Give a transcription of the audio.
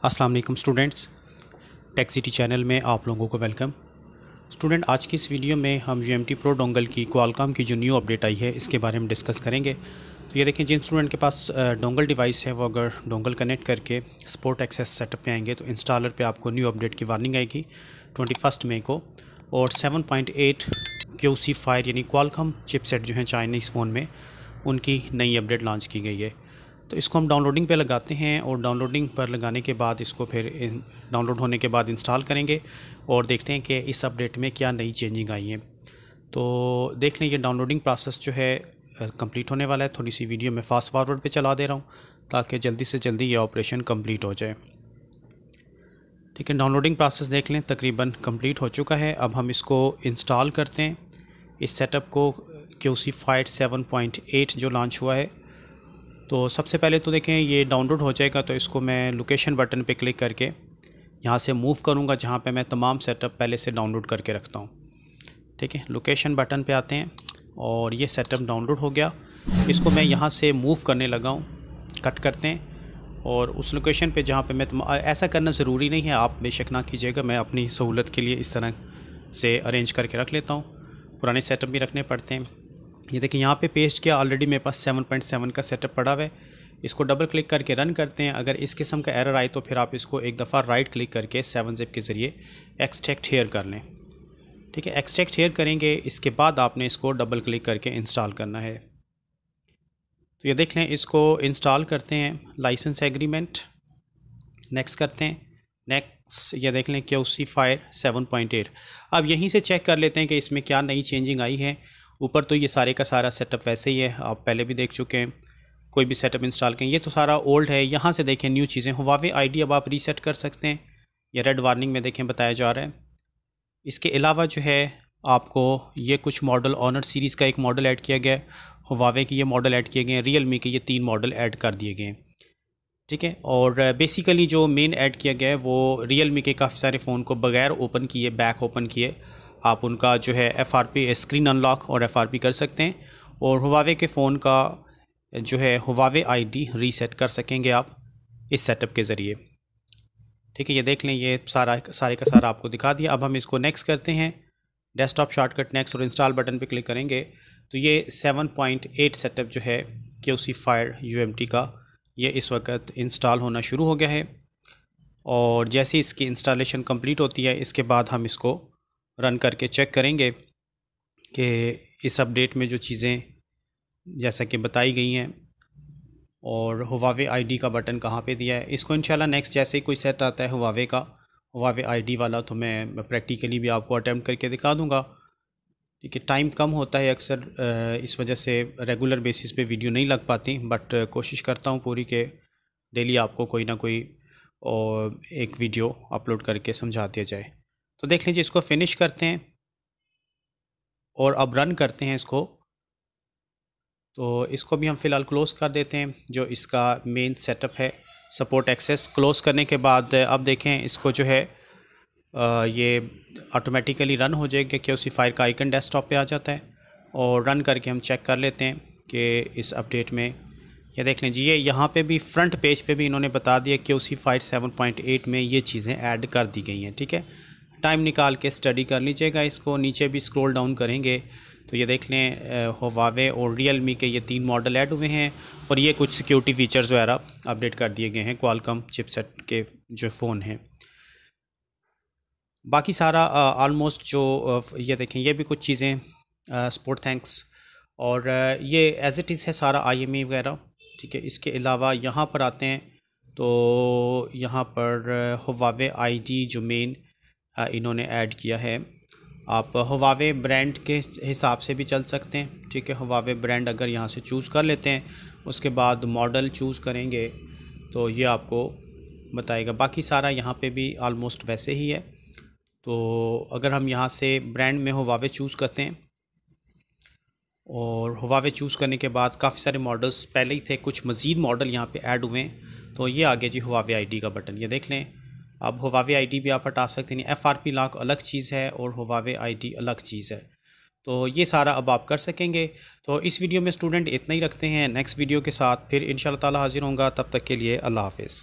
अस्सलाम वालेकुम students, tech city channel में आप लोगों को वेलकम। स्टूडेंट, आज की इस वीडियो में हम UMT प्रो डोंगल की क्वालकॉम की जो न्यू अपडेट आई है इसके बारे में डिस्कस करेंगे। तो ये देखें, जिन स्टूडेंट के पास डोंगल डिवाइस है वो अगर डोंगल कनेक्ट करके स्पोर्ट एक्सेस सेटअप पे आएंगे तो इंस्टॉलर पे आपको न्यू अपडेट की वार्निंग आएगी 21 मई को। और 7.8 QC फायर यानी क्वालकॉम चिपसेट जो है चाइनीज़ फ़ोन में, उनकी नई अपडेट लॉन्च की गई है। तो इसको हम डाउनलोडिंग पे लगाते हैं और डाउनलोडिंग पर लगाने के बाद इसको फिर डाउनलोड होने के बाद इंस्टॉल करेंगे और देखते हैं कि इस अपडेट में क्या नई चेंजिंग आई है। तो देख लें, ये डाउनलोडिंग प्रोसेस जो है कंप्लीट होने वाला है। थोड़ी सी वीडियो में फ़ास्ट फॉरवर्ड पे चला दे रहा हूँ ताकि जल्दी से जल्दी ये ऑपरेशन कंप्लीट हो जाए। ठीक है, डाउनलोडिंग प्रोसेस देख लें तकरीबन कंप्लीट हो चुका है। अब हम इसको इंस्टॉल करते हैं, इस सेटअप को QC फायर 7.8 जो लॉन्च हुआ है। तो सबसे पहले तो देखें, ये डाउनलोड हो जाएगा तो इसको मैं लोकेशन बटन पे क्लिक करके यहाँ से मूव करूँगा जहाँ पे मैं तमाम सेटअप पहले से डाउनलोड करके रखता हूँ। ठीक है, लोकेशन बटन पे आते हैं और ये सेटअप डाउनलोड हो गया। इसको मैं यहाँ से मूव करने लगा हूँ, कट करते हैं और उस लोकेशन पे जहाँ पे मैं ऐसा करना ज़रूरी नहीं है, आप बेशक ना कीजिएगा, मैं अपनी सहूलत के लिए इस तरह से अरेंज करके रख लेता हूँ। पुराने सेटअप भी रखने पड़ते हैं। ये देखिए, यहाँ पे पेस्ट किया, ऑलरेडी मेरे पास 7.7 का सेटअप पड़ा हुआ है। इसको डबल क्लिक करके रन करते हैं। अगर इस किस्म का एरर आए तो फिर आप इसको एक दफ़ा राइट क्लिक करके 7-zip के ज़रिए एक्सट्रैक्ट हेयर कर लें। ठीक है, एक्सट्रैक्ट हेयर करेंगे, इसके बाद आपने इसको डबल क्लिक करके इंस्टॉल करना है। तो ये देख लें, इसको इंस्टॉल करते हैं, लाइसेंस एग्रीमेंट नेक्स्ट करते हैं। नेक्स्ट ये देख लें QC फायर 7.8। अब यहीं से चेक कर लेते हैं कि इसमें क्या नई चेंजिंग आई है। ऊपर तो ये सारे का सारा सेटअप वैसे ही है, आप पहले भी देख चुके हैं। कोई भी सेटअप इंस्टॉल करें, ये तो सारा ओल्ड है। यहाँ से देखें न्यू चीज़ें, हुआवे ID अब आप रीसेट कर सकते हैं, ये रेड वार्निंग में देखें बताया जा रहा है। इसके अलावा जो है आपको ये कुछ मॉडल, ऑनर सीरीज़ का एक मॉडल ऐड किया गया है, हुआवे के ये मॉडल ऐड किए गए हैं, रियलमी के ये 3 मॉडल ऐड कर दिए गए हैं। ठीक है, और बेसिकली जो मेन ऐड किया गया है वो रियलमी के काफ़ी सारे फ़ोन को बग़ैर ओपन किए, बैक ओपन किए आप उनका जो है FRP स्क्रीन अनलॉक और FRP कर सकते हैं। और हुआवे के फ़ोन का जो है हुआवे ID रीसेट कर सकेंगे आप इस सेटअप के ज़रिए। ठीक है, ये देख लें, ये सारे का सारा आपको दिखा दिया। अब हम इसको नेक्स्ट करते हैं, डेस्कटॉप शॉर्टकट नेक्स्ट और इंस्टॉल बटन पे क्लिक करेंगे तो ये 7.8 सेटअप जो है QC फायर UMT का, ये इस वक्त इंस्टॉल होना शुरू हो गया है। और जैसे इसकी इंस्टॉलेशन कंप्लीट होती है इसके बाद हम इसको रन करके चेक करेंगे कि इस अपडेट में जो चीज़ें जैसा कि बताई गई हैं और हुआवे ID का बटन कहाँ पे दिया है। इसको इंशाल्लाह नेक्स्ट जैसे ही कोई सेट आता है हुआवे का, हुआवे ID वाला, तो मैं प्रैक्टिकली भी आपको अटैम्प्ट करके दिखा दूँगा। ठीक है, टाइम कम होता है अक्सर, इस वजह से रेगुलर बेसिस पे वीडियो नहीं लग पाती, बट कोशिश करता हूँ पूरी के डेली आपको कोई ना कोई और एक वीडियो अपलोड करके समझा दिया जाए। तो देख लीजिए, इसको फिनिश करते हैं और अब रन करते हैं इसको। तो इसको भी हम फ़िलहाल क्लोज़ कर देते हैं, जो इसका मेन सेटअप है। सपोर्ट एक्सेस क्लोज़ करने के बाद अब देखें, इसको जो है ये ऑटोमेटिकली रन हो जाएगा। QC फायर का आइकन डेस्कटॉप पे आ जाता है और रन करके हम चेक कर लेते हैं कि इस अपडेट में, ये देख लें जी, ये यहाँ पे भी फ्रंट पेज पे भी इन्होंने बता दिया QC फायर 7.8 में ये चीज़ें ऐड कर दी गई हैं। ठीक है, टाइम निकाल के स्टडी कर लीजिएगा इसको। नीचे भी स्क्रॉल डाउन करेंगे तो ये देख लें, हुआवे और रियलमी के ये 3 मॉडल ऐड हुए हैं और ये कुछ सिक्योरिटी फीचर्स वगैरह अपडेट कर दिए गए हैं क्वालकॉम चिपसेट के जो फ़ोन हैं। बाकी सारा ऑलमोस्ट जो ये देखें, ये भी कुछ चीज़ें सपोर्ट थैंक्स और ये एज इट इज़ है सारा IME वगैरह। ठीक है, इसके अलावा यहाँ पर आते हैं तो यहाँ पर हुआवे ID जो मेन इन्होंने ऐड किया है, आप हुआवे ब्रांड के हिसाब से भी चल सकते हैं। ठीक है, हुआवे ब्रांड अगर यहाँ से चूज़ कर लेते हैं, उसके बाद मॉडल चूज़ करेंगे तो ये आपको बताएगा। बाकी सारा यहाँ पे भी ऑलमोस्ट वैसे ही है। तो अगर हम यहाँ से ब्रांड में हुआवे चूज़ करते हैं और हुआवे चूज़ करने के बाद काफ़ी सारे मॉडल्स पहले ही थे, कुछ मज़ीद मॉडल यहाँ पे ऐड हुए हैं। तो ये आगे जी हुआवे ID का बटन, ये देख लें। अब हुआवे ID भी आप हटा सकते हैं, FRP लॉक अलग चीज़ है और हुआवे ID अलग चीज़ है। तो ये सारा अब आप कर सकेंगे। तो इस वीडियो में स्टूडेंट इतना ही रखते हैं, नेक्स्ट वीडियो के साथ फिर इंशाल्लाह ताला हाज़िर होऊंगा। तब तक के लिए अल्लाह हाफ़िज़।